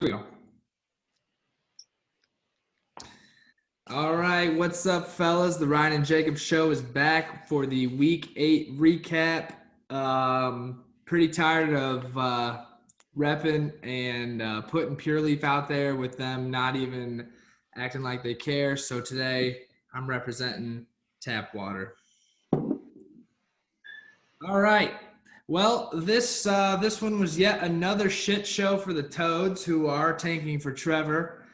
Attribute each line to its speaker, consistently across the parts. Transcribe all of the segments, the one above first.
Speaker 1: we go. All right, what's up, fellas? The Ryan and Jacob Show is back for the Week 8 recap. Pretty tired of repping and putting Pure Leaf out there with them not even acting like they care. So today, I'm representing Tap Water. All right. Well, this one was yet another shit show for the Toads, who are tanking for Trevor.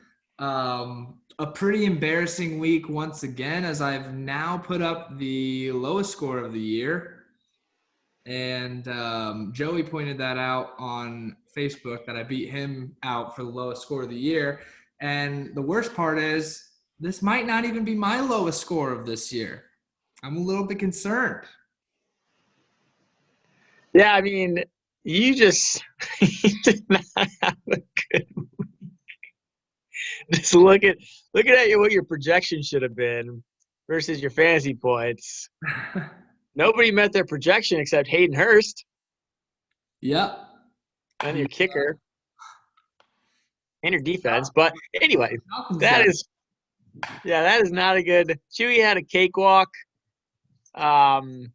Speaker 1: A pretty embarrassing week once again, as I've now put up the lowest score of the year. And Joey pointed that out on Facebook that I beat him out for the lowest score of the year. And the worst part is this might not even be my lowest score of this year. I'm a little bit concerned.
Speaker 2: Yeah, I mean, you did not have a good week. Just look at what your projection should have been versus your fantasy points. Nobody met their projection except Hayden Hurst
Speaker 1: Yep.
Speaker 2: and your kicker and your defense. But anyway, that is not a good. Chewy had a cakewalk.
Speaker 1: And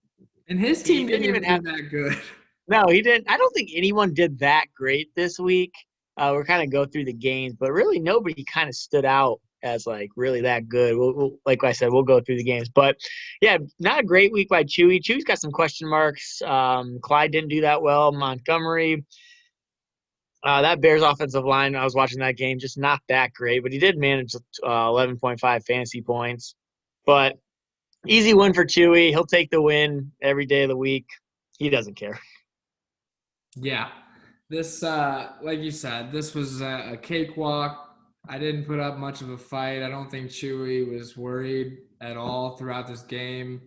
Speaker 1: his team didn't even
Speaker 2: have
Speaker 1: that good.
Speaker 2: No, he didn't. I don't think anyone did that great this week. We're kind of go through the games, but really nobody kind of stood out as like really that good. We'll like I said, we'll go through the games, but yeah, not a great week by Chewy. Chewy's got some question marks. Clyde didn't do that well. Montgomery, that Bears offensive line, I was watching that game, just not that great, but he did manage 11.5 fantasy points. But easy win for Chewy. He'll take the win every day of the week. He doesn't care.
Speaker 1: Yeah. This, like you said, this was a cakewalk. I didn't put up much of a fight. I don't think Chewy was worried at all throughout this game.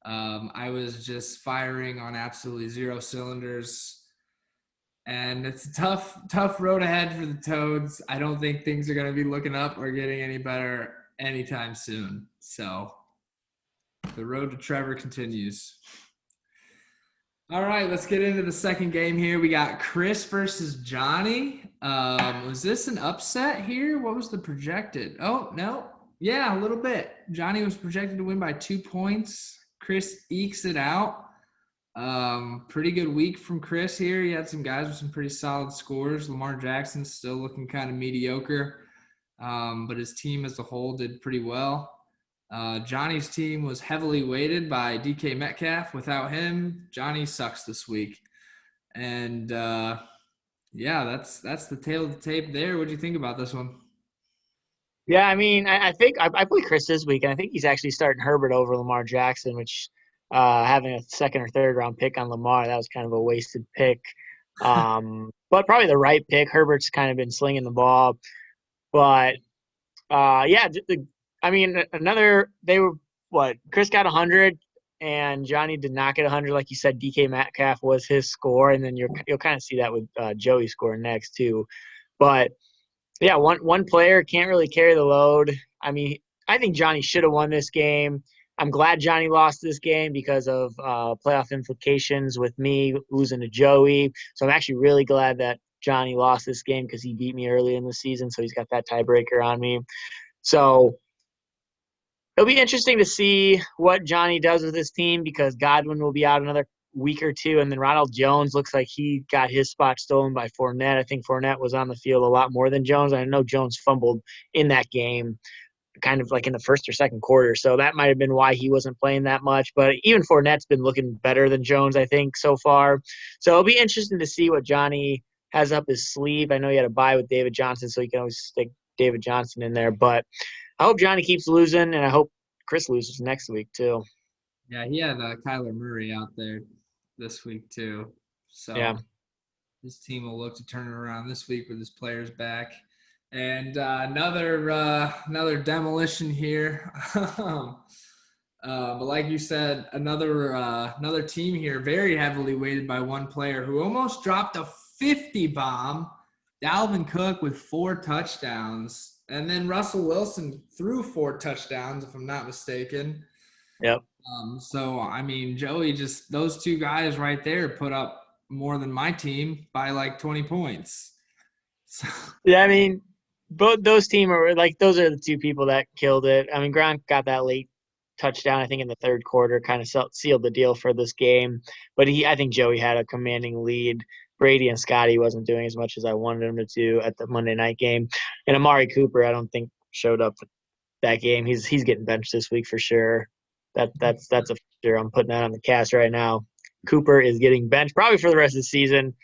Speaker 1: I was just firing on absolutely zero cylinders. And it's a tough road ahead for the Toads. I don't think things are going to be looking up or getting any better anytime soon. So the road to Trevor continues. All right, let's get into the second game here. We got Chris versus Johnny. Was this an upset here? What was the projected? Oh, no. Yeah, a little bit. Johnny was projected to win by 2 points. Chris ekes it out. Pretty good week from Chris here. He had some guys with some pretty solid scores. Lamar Jackson's still looking kind of mediocre, but his team as a whole did pretty well. Johnny's team was heavily weighted by DK Metcalf. Without him, Johnny sucks this week. And yeah, that's the tail of the tape there. What do you think about this one?
Speaker 2: Yeah, I mean, I think I played Chris this week, and I think he's actually starting Herbert over Lamar Jackson, which having a second or third round pick on Lamar, that was kind of a wasted pick. But probably the right pick. Herbert's kind of been slinging the ball. But yeah, I mean, Chris got 100 and Johnny did not get 100. Like you said, DK Metcalf was his score, and then you'll kind of see that with Joey score next too. But yeah, one player can't really carry the load. I mean, I think Johnny should have won this game. I'm glad Johnny lost this game because of playoff implications with me losing to Joey. So I'm actually really glad that Johnny lost this game because he beat me early in the season, so he's got that tiebreaker on me. So it'll be interesting to see what Johnny does with his team because Godwin will be out another week or two, and then Ronald Jones looks like he got his spot stolen by Fournette. I think Fournette was on the field a lot more than Jones. I know Jones fumbled in that game kind of like in the first or second quarter, so that might have been why he wasn't playing that much. But even Fournette's been looking better than Jones, I think, so far. So it'll be interesting to see what Johnny has up his sleeve. I know he had a bye with David Johnson, so you can always stick David Johnson in there. But I hope Johnny keeps losing, and I hope Chris loses next week too.
Speaker 1: Yeah, he had Kyler Murray out there this week too. So
Speaker 2: yeah,
Speaker 1: his team will look to turn it around this week with his players back. And another demolition here. But like you said, another team here very heavily weighted by one player who almost dropped a 50 bomb. Dalvin Cook with 4 touchdowns. And then Russell Wilson threw 4 touchdowns, if I'm not mistaken.
Speaker 2: Yep.
Speaker 1: So, I mean, Joey, just those 2 guys right there put up more than my team by like 20 points. So,
Speaker 2: Yeah, I mean, both those team are like those are the two people that killed it. I mean, Gronk got that late touchdown, I think, in the third quarter, kind of sealed the deal for this game. But I think Joey had a commanding lead. Brady and Scotty wasn't doing as much as I wanted him to do at the Monday night game, and Amari Cooper, I don't think showed up that game. He's getting benched this week for sure. That's a sure. I'm putting that on the cast right now. Cooper is getting benched probably for the rest of the season,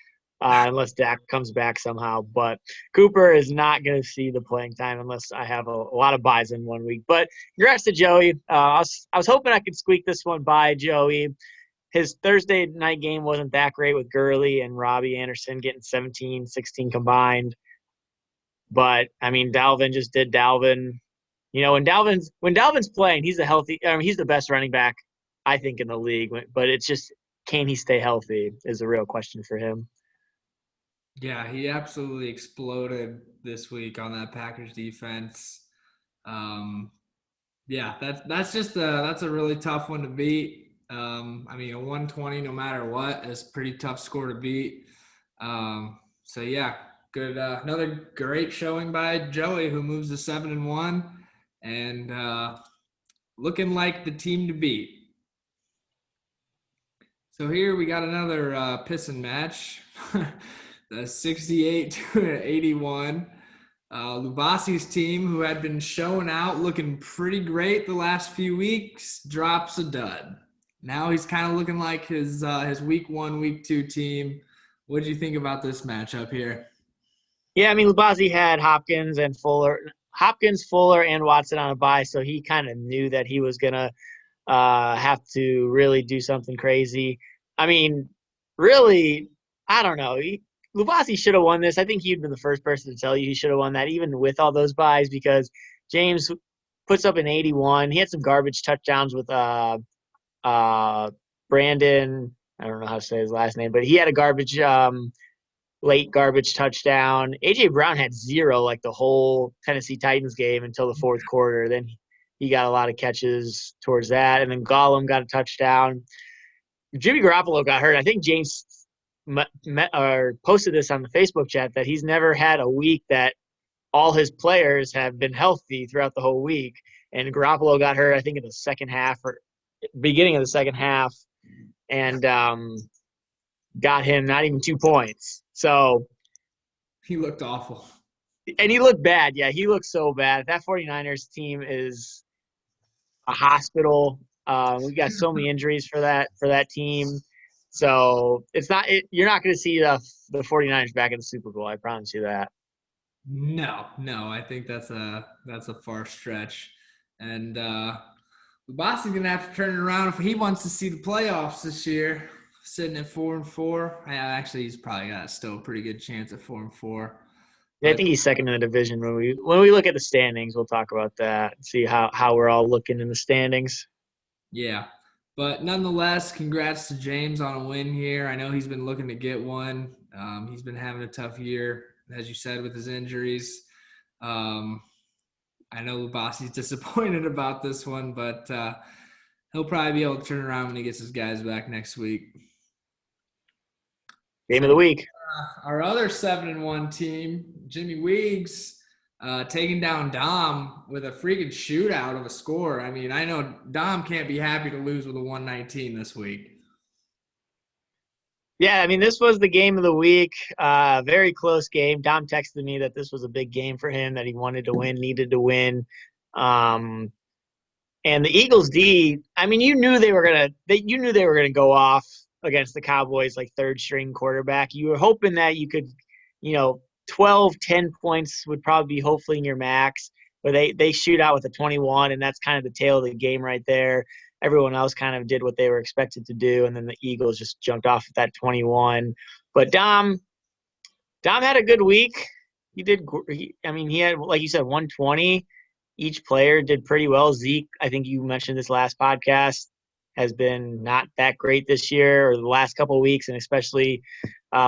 Speaker 2: unless Dak comes back somehow. But Cooper is not going to see the playing time unless I have a lot of buys in 1 week. But congrats to Joey. I was hoping I could squeak this one by Joey. His Thursday night game wasn't that great with Gurley and Robbie Anderson getting 17, 16 combined. But I mean, Dalvin just did Dalvin. You know, when Dalvin's playing, he's he's the best running back I think in the league. But it's just, can he stay healthy is a real question for him.
Speaker 1: yeah, he absolutely exploded this week on that Packers defense. Um, yeah, that's a really tough one to beat. I mean, a 120 no matter what is a pretty tough score to beat. So yeah, good. Another great showing by Joey, who moves to 7-1, and looking like the team to beat. So here we got another pissing match, the 68-81. Lubasi's team, who had been showing out, looking pretty great the last few weeks, drops a dud. Now he's kind of looking like his week 1, week 2 team. What did you think about this matchup here?
Speaker 2: Yeah, I mean, Lubasi had Hopkins, Fuller, and Watson on a bye, so he kind of knew that he was gonna have to really do something crazy. I mean, really, I don't know. Lubasi should have won this. I think he'd been the first person to tell you he should have won that, even with all those buys, because James puts up an 81. He had some garbage touchdowns with Brandon. I don't know how to say his last name, but he had a late garbage touchdown. AJ Brown had zero like the whole Tennessee Titans game until the fourth quarter. Then he got a lot of catches towards that, and then Gollum got a touchdown. Jimmy Garoppolo got hurt. I think James posted this on the Facebook chat that he's never had a week that all his players have been healthy throughout the whole week. And Garoppolo got hurt, I think, in the second half or beginning of the second half, and got him not even 2 points. So
Speaker 1: He looked awful.
Speaker 2: and he looked bad. Yeah, he looked so bad. That 49ers team is a hospital. We got so many injuries for that team. So you're not going to see the 49ers back in the Super Bowl. I promise you that.
Speaker 1: No, I think that's a far stretch, and Boston's gonna have to turn it around if he wants to see the playoffs this year. Sitting at 4-4, actually he's probably got still a pretty good chance at 4-4.
Speaker 2: Yeah, I
Speaker 1: But
Speaker 2: think he's second in the division. When we look at the standings, we'll talk about that. See how we're all looking in the standings.
Speaker 1: yeah, but nonetheless, congrats to James on a win here. I know he's been looking to get one. He's been having a tough year, as you said, with his injuries. Um, I know Lubasi's disappointed about this one, but he'll probably be able to turn around when he gets his guys back next week.
Speaker 2: Game of the week.
Speaker 1: Our other 7-1 team, Jimmy Weeks, taking down Dom with a freaking shootout of a score. I mean, I know Dom can't be happy to lose with a 119 this week.
Speaker 2: Yeah, I mean, this was the game of the week. Very close game. Dom texted me that this was a big game for him, that he wanted to win, needed to win. And the Eagles D, I mean, you knew they were gonna go off against the Cowboys like third string quarterback. You were hoping that you could, 12, 10 points would probably be hopefully in your max, but they shoot out with a 21, and that's kind of the tail of the game right there. Everyone else kind of did what they were expected to do, and then the Eagles just jumped off at that 21. But Dom had a good week. He had, like you said, 120. Each player did pretty well. Zeke, I think you mentioned this last podcast, has been not that great this year or the last couple of weeks, and especially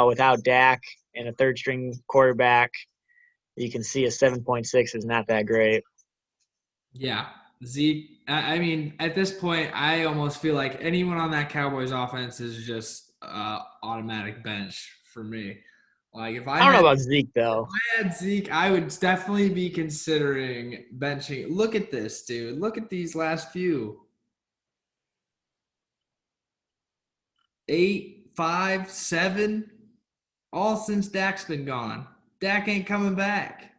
Speaker 2: without Dak and a third string quarterback, you can see a 7.6 is not that great.
Speaker 1: Yeah. Zeke, I mean, at this point, I almost feel like anyone on that Cowboys offense is just automatic bench for me. Like if
Speaker 2: I don't know about Zeke though.
Speaker 1: I had Zeke, I would definitely be considering benching. Look at this, dude. Look at these last few. 8, 5, 7, all since Dak's been gone. Dak ain't coming back.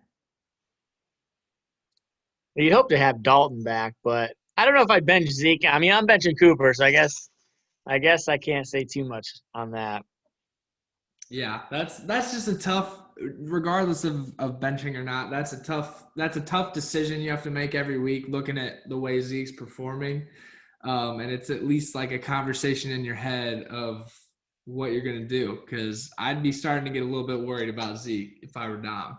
Speaker 2: You'd hope to have Dalton back, but I don't know if I'd bench Zeke. I mean, I'm benching Cooper, so I guess I can't say too much on that.
Speaker 1: Yeah, that's just a tough, regardless of benching or not. That's a tough decision you have to make every week, looking at the way Zeke's performing, and it's at least like a conversation in your head of what you're gonna do. Because I'd be starting to get a little bit worried about Zeke if I were Dom.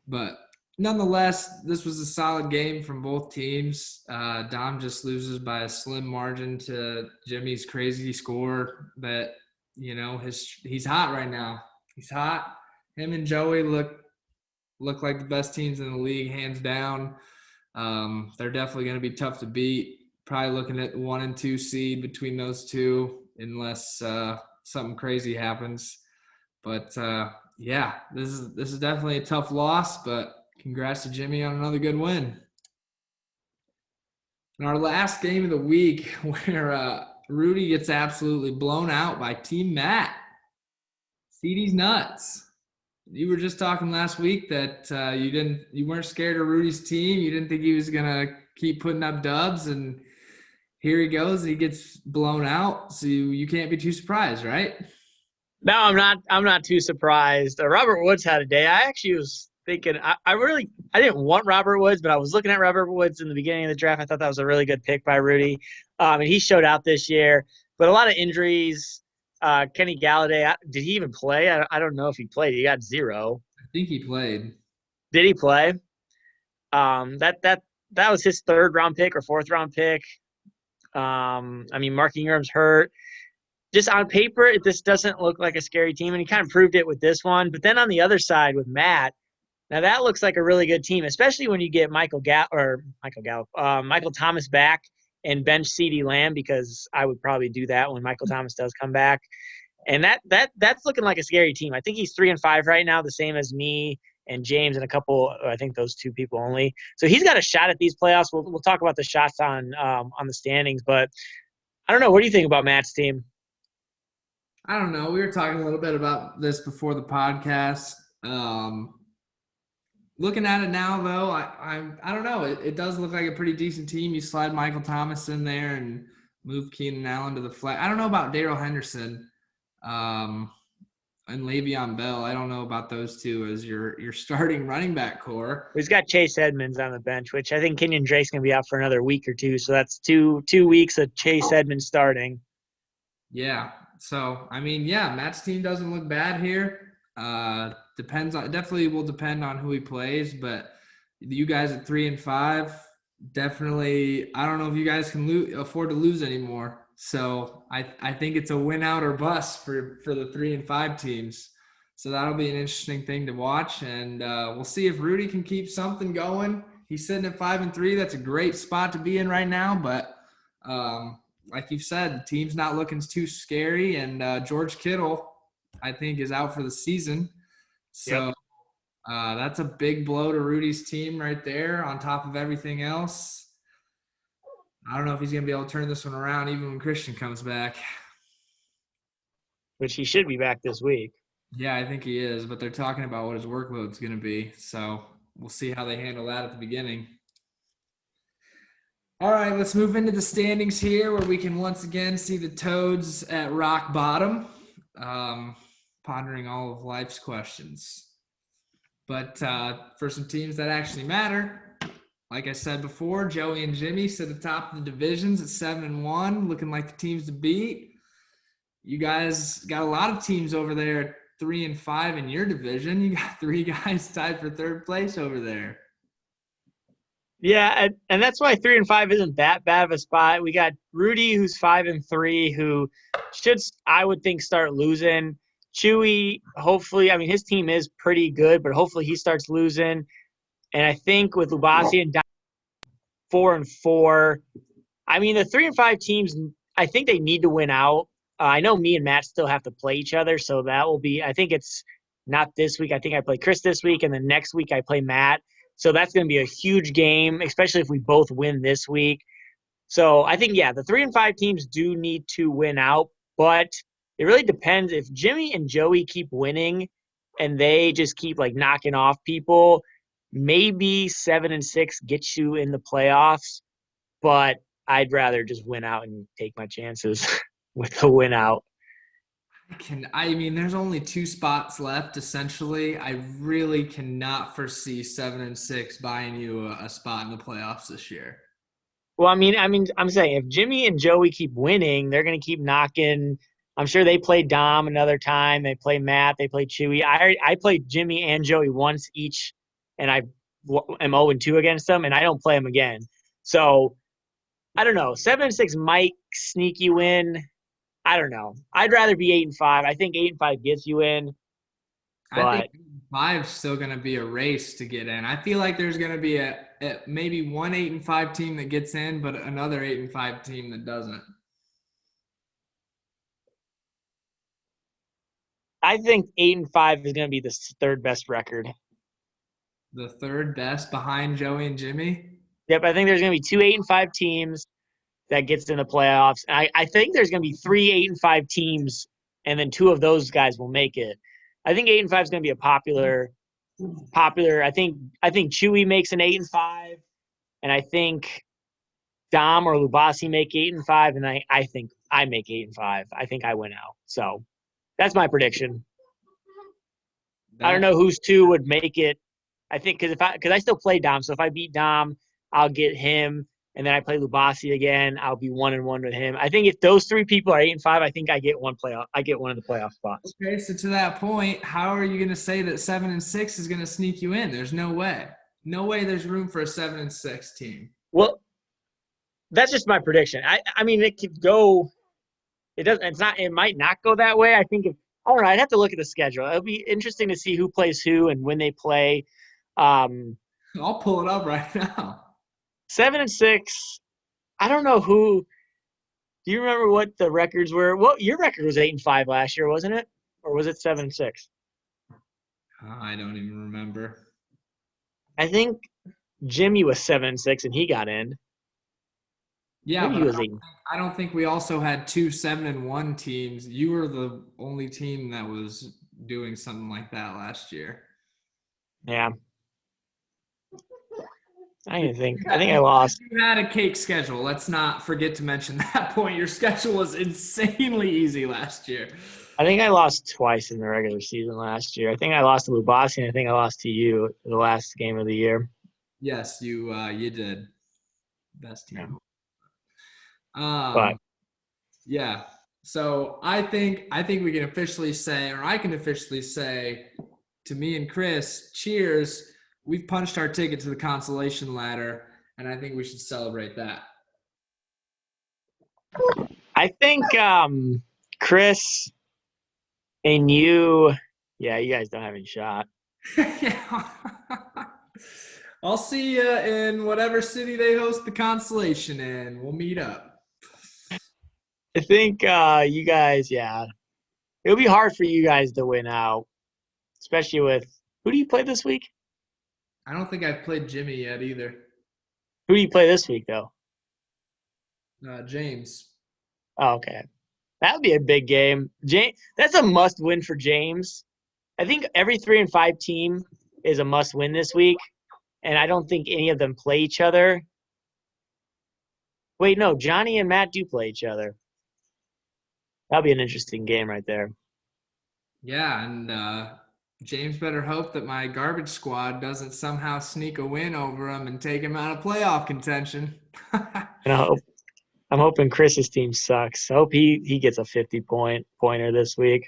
Speaker 1: But nonetheless, this was a solid game from both teams. Dom just loses by a slim margin to Jimmy's crazy score that, he's hot right now. He's hot. Him and Joey look like the best teams in the league, hands down. They're definitely going to be tough to beat. Probably looking at 1 and 2 seed between those two, unless something crazy happens. But yeah, this is definitely a tough loss, but congrats to Jimmy on another good win. In our last game of the week, where Rudy gets absolutely blown out by Team Matt. CD's nuts. You were just talking last week that you weren't scared of Rudy's team. You didn't think he was gonna keep putting up dubs, and here he goes. He gets blown out, so you can't be too surprised, right?
Speaker 2: No, I'm not. I'm not too surprised. Robert Woods had a day. I actually was thinking. I didn't want Robert Woods, but I was looking at Robert Woods in the beginning of the draft. I thought that was a really good pick by Rudy, and he showed out this year. But a lot of injuries. Kenny Galladay, did he even play? I don't know if he played. He got 0.
Speaker 1: I think he played.
Speaker 2: Did he play? That was his 3rd round pick or 4th round pick. I mean, Mark Ingram's hurt. Just on paper, this doesn't look like a scary team, and he kind of proved it with this one. But then on the other side with Matt, now that looks like a really good team, especially when you get Michael Thomas back and bench CeeDee Lamb, because I would probably do that when Michael Thomas does come back. And that's looking like a scary team. I think he's 3-5 right now, the same as me and James and a couple. I think those 2 people only. So he's got a shot at these playoffs. We'll talk about the shots on the standings, but I don't know. What do you think about Matt's team?
Speaker 1: I don't know. We were talking a little bit about this before the podcast. Looking at it now, though, I don't know. It does look like a pretty decent team. You slide Michael Thomas in there and move Keenan Allen to the flat. I don't know about Darrell Henderson and Le'Veon Bell. I don't know about those two as your starting running back core.
Speaker 2: He's got Chase Edmonds on the bench, which I think Kenyon Drake's going to be out for another week or 2. So that's two weeks of Chase Edmonds starting.
Speaker 1: Yeah. So, I mean, yeah, Matt's team doesn't look bad here. Definitely will depend on who he plays, but you guys at 3-5, definitely. I don't know if you guys can afford to lose anymore. So I think it's a win out or bust for the 3-5 teams. So that'll be an interesting thing to watch, and we'll see if Rudy can keep something going. He's sitting at 5-3. That's a great spot to be in right now, but like you've said, the team's not looking too scary, and George Kittle, I think, is out for the season. So
Speaker 2: Yep.
Speaker 1: That's a big blow to Rudy's team right there on top of everything else. I don't know if he's going to be able to turn this one around even when Christian comes back.
Speaker 2: Which he should be back this week.
Speaker 1: Yeah, I think he is, but they're talking about what his workload's going to be. So we'll see how they handle that at the beginning. All right, let's move into the standings here where we can once again see the Toads at rock bottom, pondering all of life's questions. But for some teams that actually matter, like I said before, Joey and Jimmy sit at the top of the divisions at 7-1, looking like the teams to beat. You guys got a lot of teams over there at 3-5 in your division. You got 3 guys tied for 3rd place over there.
Speaker 2: Yeah, and that's why 3-5 isn't that bad of a spot. We got Rudy, who's 5-3, who should, I would think, start losing. Chewy, hopefully, I mean, his team is pretty good, but hopefully he starts losing. And I think with Lubasi and 4-4, I mean, the 3-5 teams, I think they need to win out. I know me and Matt still have to play each other, so that will be. I think it's not this week. I think I play Chris this week, and then next week I play Matt. So that's going to be a huge game, especially if we both win this week. So I think, yeah, the 3 and 5 teams do need to win out, but it really depends. If Jimmy and Joey keep winning and they just keep like knocking off people, maybe 7 and 6 gets you in the playoffs. But I'd rather just win out and take my chances with the win out.
Speaker 1: I mean, there's only 2 spots left, essentially. I really cannot foresee 7 and 6 buying you a spot in the playoffs this year.
Speaker 2: Well, I'm saying if Jimmy and Joey keep winning, they're going to keep knocking. I'm sure they play Dom another time. They play Matt. They play Chewy. I played Jimmy and Joey once each, and I am 0-2 against them, and I don't play them again. So I don't know. 7 and 6 might sneak you in. I don't know. I'd rather be 8 and 5. I think 8 and 5 gets you in. But
Speaker 1: I think 5's still going to be a race to get in. I feel like there's going to be a maybe one 8 and 5 team that gets in, but another 8 and 5 team that doesn't.
Speaker 2: I think 8 and 5 is going to be the third best record.
Speaker 1: The third best behind Joey and Jimmy?
Speaker 2: Yep, I think there's going to be 2 8 and 5 teams that gets in the playoffs. And I think there's going to be 3 8 and 5 teams, and then 2 of those guys will make it. I think 8 and 5 is going to be a popular. I think Chewy makes an 8 and 5, and I think Dom or Lubasi make 8 and 5, and I think I make 8 and 5. I think I win out. So that's my prediction. I don't know whose 2 would make it. I think because I still play Dom, so if I beat Dom, I'll get him, and then I play Lubasi again. I'll be 1-1 with him. I think if those 3 people are 8 and 5, I think I get one playoff. I get one of the playoff spots.
Speaker 1: Okay, so to that point, how are you going to say that 7 and 6 is going to sneak you in? There's no way. No way. There's room for a 7 and 6 team.
Speaker 2: Well, that's just my prediction. I mean, it could go. It doesn't. It's not. It might not go that way. I think. I don't know. I'd have to look at the schedule. It'll be interesting to see who plays who and when they play.
Speaker 1: I'll pull it up right now.
Speaker 2: 7 and 6. I don't know who. Do you remember what the records were? Well, your record was 8 and 5 last year, wasn't it? Or was it 7 and 6?
Speaker 1: I don't even remember.
Speaker 2: I think Jimmy was 7 and 6, and he got in.
Speaker 1: Yeah, but I don't think we also had 2 7-1 teams. You were the only team that was doing something like that last year.
Speaker 2: Yeah. I think I lost.
Speaker 1: You had a cake schedule. Let's not forget to mention that point. Your schedule was insanely easy last year.
Speaker 2: I think I lost twice in the regular season last year. I think I lost to Lubasi, and I think I lost to you the last game of the year.
Speaker 1: Yes, you did. Best team.
Speaker 2: But
Speaker 1: yeah. So I think we can officially say, or I can officially say, to me and Chris, cheers. We've punched our ticket to the consolation ladder, and I think we should celebrate that.
Speaker 2: I think Chris and you, yeah, you guys don't have any shot.
Speaker 1: I'll see you in whatever city they host the consolation in. We'll meet up.
Speaker 2: I think you guys, yeah. It'll be hard for you guys to win out, especially with – who do you play this week?
Speaker 1: I don't think I've played Jimmy yet either.
Speaker 2: Who do you play this week, though?
Speaker 1: James.
Speaker 2: Oh, okay. That would be a big game. That's a must-win for James. I think every 3 and 5 team is a must-win this week, and I don't think any of them play each other. Wait, no, Johnny and Matt do play each other. That'll be an interesting game right there.
Speaker 1: Yeah, and James better hope that my garbage squad doesn't somehow sneak a win over him and take him out of playoff contention.
Speaker 2: And I'm hoping Chris's team sucks. I hope he gets a 50-pointer this week.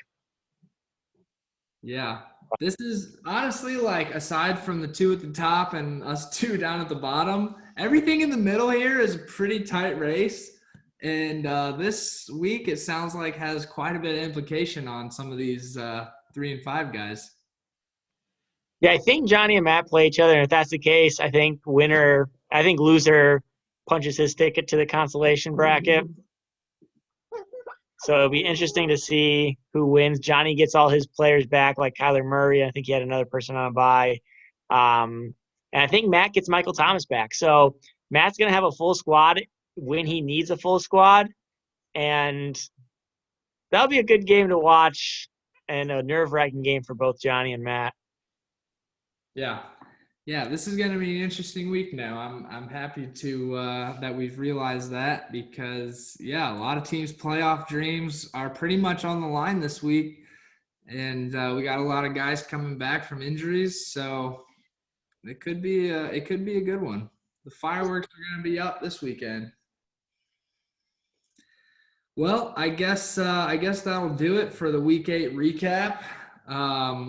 Speaker 1: Yeah. This is honestly, like, aside from the 2 at the top and us 2 down at the bottom, everything in the middle here is a pretty tight race. And this week, it sounds like has quite a bit of implication on some of these 3 and 5 guys.
Speaker 2: Yeah, I think Johnny and Matt play each other, and if that's the case, I think loser punches his ticket to the consolation bracket. So it'll be interesting to see who wins. Johnny gets all his players back, like Kyler Murray. I think he had another person on a bye. And I think Matt gets Michael Thomas back. So Matt's going to have a full squad when he needs a full squad. And that'll be a good game to watch and a nerve-wracking game for both Johnny and Matt.
Speaker 1: Yeah. Yeah, this is going to be an interesting week now. I'm happy to that we've realized that because yeah, a lot of teams' playoff dreams are pretty much on the line this week, and we got a lot of guys coming back from injuries, so it could be a good one. The fireworks are going to be up this weekend. Well, I guess that'll do it for the week 8 recap.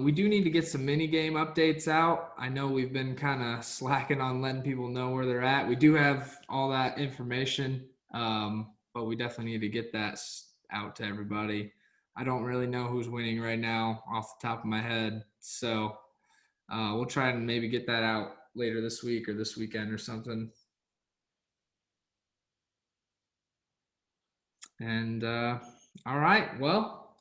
Speaker 1: We do need to get some mini game updates out. I know we've been kind of slacking on letting people know where they're at. We do have all that information, but we definitely need to get that out to everybody. I don't really know who's winning right now off the top of my head, so we'll try and maybe get that out later this week or this weekend or something. And all right, well,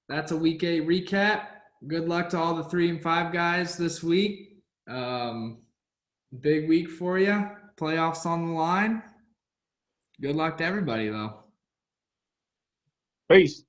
Speaker 1: that's a week 8 recap. Good luck to all the 3 and 5 guys this week. Big week for you. Playoffs on the line. Good luck to everybody, though.
Speaker 2: Peace.